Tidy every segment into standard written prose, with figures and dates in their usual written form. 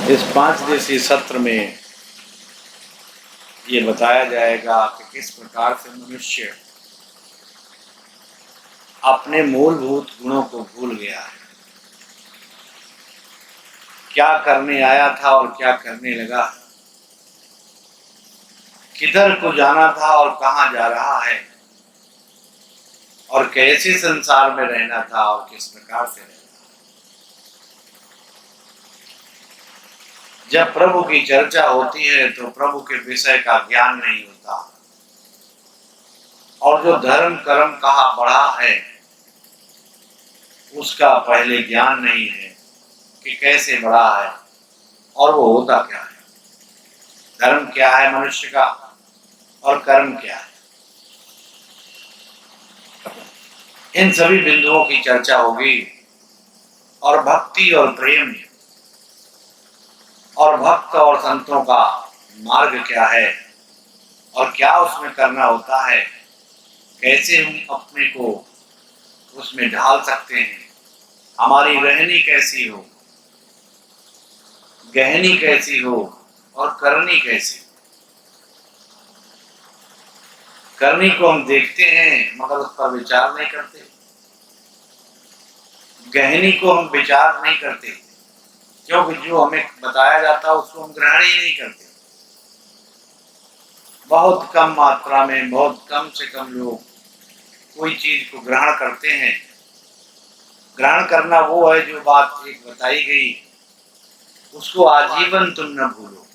इस 5 दिवसीय सत्र में ये बताया जाएगा कि किस प्रकार से मनुष्य अपने मूलभूत गुणों को भूल गया है, क्या करने आया था और क्या करने लगा, किधर को जाना था और कहाँ जा रहा है, और कैसे संसार में रहना था और किस प्रकार से रहना। जब प्रभु की चर्चा होती है तो प्रभु के विषय का ज्ञान नहीं होता, और जो धर्म कर्म कहा बढ़ा है उसका पहले ज्ञान नहीं है कि कैसे बढ़ा है और वो होता क्या है। धर्म क्या है मनुष्य का और कर्म क्या है, इन सभी बिंदुओं की चर्चा होगी। और भक्ति और प्रेम और भक्त और संतों का मार्ग क्या है और क्या उसमें करना होता है, कैसे हम अपने को उसमें ढाल सकते हैं, हमारी रहनी कैसी हो, गहनी कैसी हो और करनी कैसी। करनी को हम देखते हैं मगर उस पर विचार नहीं करते, गहनी को हम विचार नहीं करते, क्योंकि जो हमें बताया जाता है उसको हम ग्रहण ही नहीं करते। बहुत कम मात्रा में, बहुत कम से कम लोग कोई चीज को ग्रहण करते हैं। ग्रहण करना वो है जो बात एक बताई गई उसको आजीवन तुम न भूलो,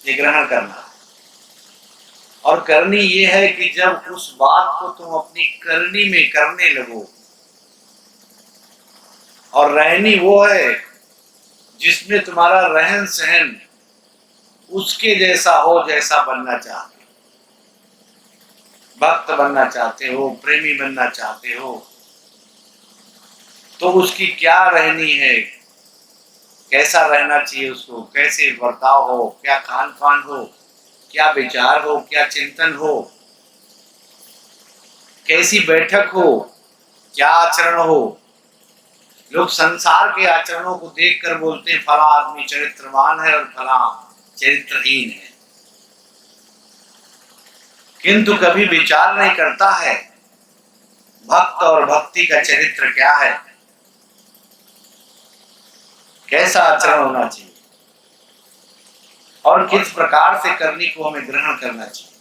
ये ग्रहण करना। और करनी ये है कि जब उस बात को तुम अपनी करनी में करने लगो। और रहनी वो है जिसमें तुम्हारा रहन सहन उसके जैसा हो जैसा बनना चाहते हो। भक्त बनना चाहते हो, प्रेमी बनना चाहते हो, तो उसकी क्या रहनी है, कैसा रहना चाहिए उसको, कैसे बर्ताव हो, क्या खान पान हो, क्या विचार हो, क्या चिंतन हो, कैसी बैठक हो, क्या आचरण हो। लोग संसार के आचरणों को देखकर बोलते हैं फला आदमी चरित्रवान है और फला चरित्रहीन है, किंतु कभी विचार नहीं करता है भक्त और भक्ति का चरित्र क्या है, कैसा आचरण होना चाहिए और किस प्रकार से करनी को हमें ग्रहण करना चाहिए।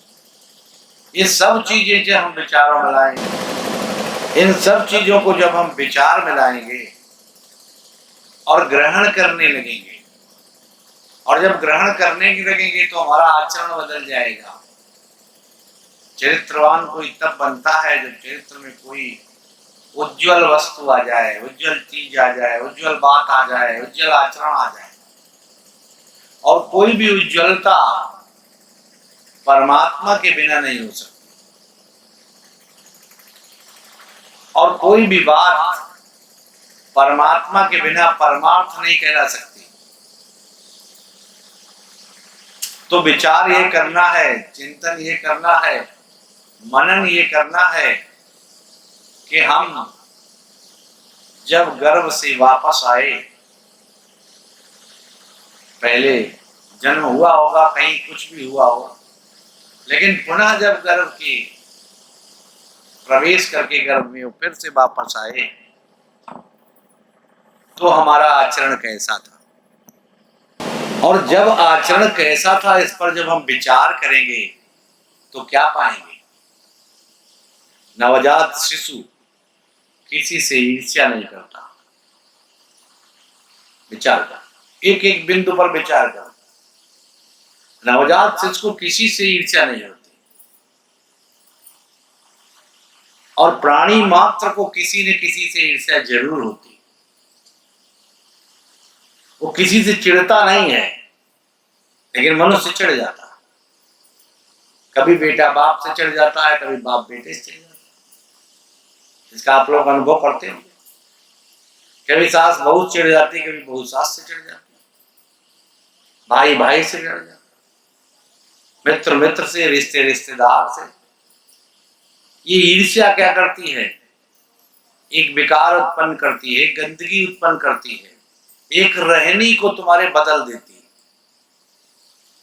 ये सब चीजें जब हम विचारों में लाएंगे, इन सब चीजों को जब हम विचार में लाएंगे और ग्रहण करने लगेंगे, और जब ग्रहण करने लगेंगे तो हमारा आचरण बदल जाएगा। चरित्रवान कोई तब बनता है जब चरित्र में कोई उज्जवल वस्तु आ जाए, उज्जवल चीज आ जाए, उज्जवल बात आ जाए, उज्जवल आचरण आ जाए। और कोई भी उज्जवलता परमात्मा के बिना नहीं हो सकती, और कोई भी बात परमात्मा के बिना परमार्थ नहीं कहला सकती। तो विचार ये करना है, चिंतन ये करना है, मनन ये करना है कि हम जब गर्भ से वापस आए, पहले जन्म हुआ होगा, कहीं कुछ भी हुआ हो, लेकिन पुनः जब गर्भ की प्रवेश करके गर्भ में फिर से वापस आए तो हमारा आचरण कैसा था, और जब आचरण कैसा था इस पर जब हम विचार करेंगे तो क्या पाएंगे। नवजात शिशु किसी से ईर्ष्या नहीं करता। विचार कर, एक एक बिंदु पर विचार कर। नवजात शिशु को किसी से ईर्ष्या नहीं होती, और प्राणी मात्र को किसी न किसी से ईर्ष्या जरूर होती। वो किसी से चिढ़ता नहीं है, लेकिन मनुष्य चिढ़ जाता है। कभी बेटा बाप से चिढ़ जाता है, कभी बाप बेटे से चिढ़ जाता है। इसका आप लोग अनुभव करते हैं। कभी सास बहू चिढ़ जाती, कभी बहू सास से चिढ़ जाती, भाई भाई से चिढ़ जाता, मित्र मित्र से, रिश्ते रिश्तेदार से। ये ईर्ष्या क्या करती है, एक विकार उत्पन्न करती है, एक गंदगी उत्पन्न करती है, एक रहनी को तुम्हारे बदल देती है।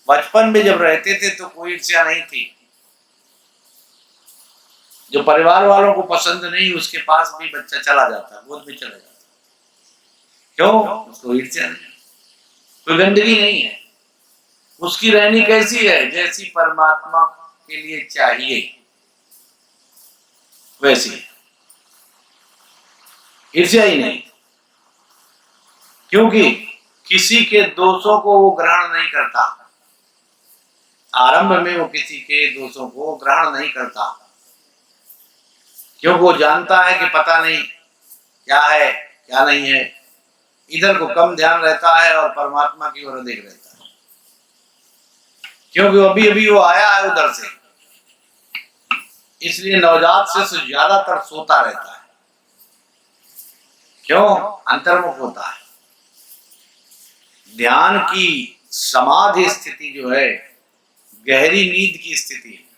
बचपन में जब रहते थे तो कोई ईर्ष्या नहीं थी, जो परिवार वालों को पसंद नहीं उसके पास भी बच्चा चला जाता, गोद में चला जाता। क्यों? उसको ईर्ष्या नहीं, कोई गंदगी नहीं है। उसकी रहनी कैसी है? जैसी परमात्मा के लिए चाहिए वैसी, ईर्ष्या ही नहीं। क्योंकि किसी के दोषों को वो ग्रहण नहीं करता, आरंभ में वो किसी के दोषों को ग्रहण नहीं करता, क्योंकि वो जानता है कि पता नहीं क्या है क्या नहीं है, इधर को कम ध्यान रहता है और परमात्मा की ओर अधिक रहता है, क्योंकि अभी अभी वो आया है उधर से, इसलिए नवजात से ज्यादातर सोता रहता है। क्यों? अंतर्मुख होता है। ध्यान की समाधि स्थिति जो है गहरी नींद की स्थिति है।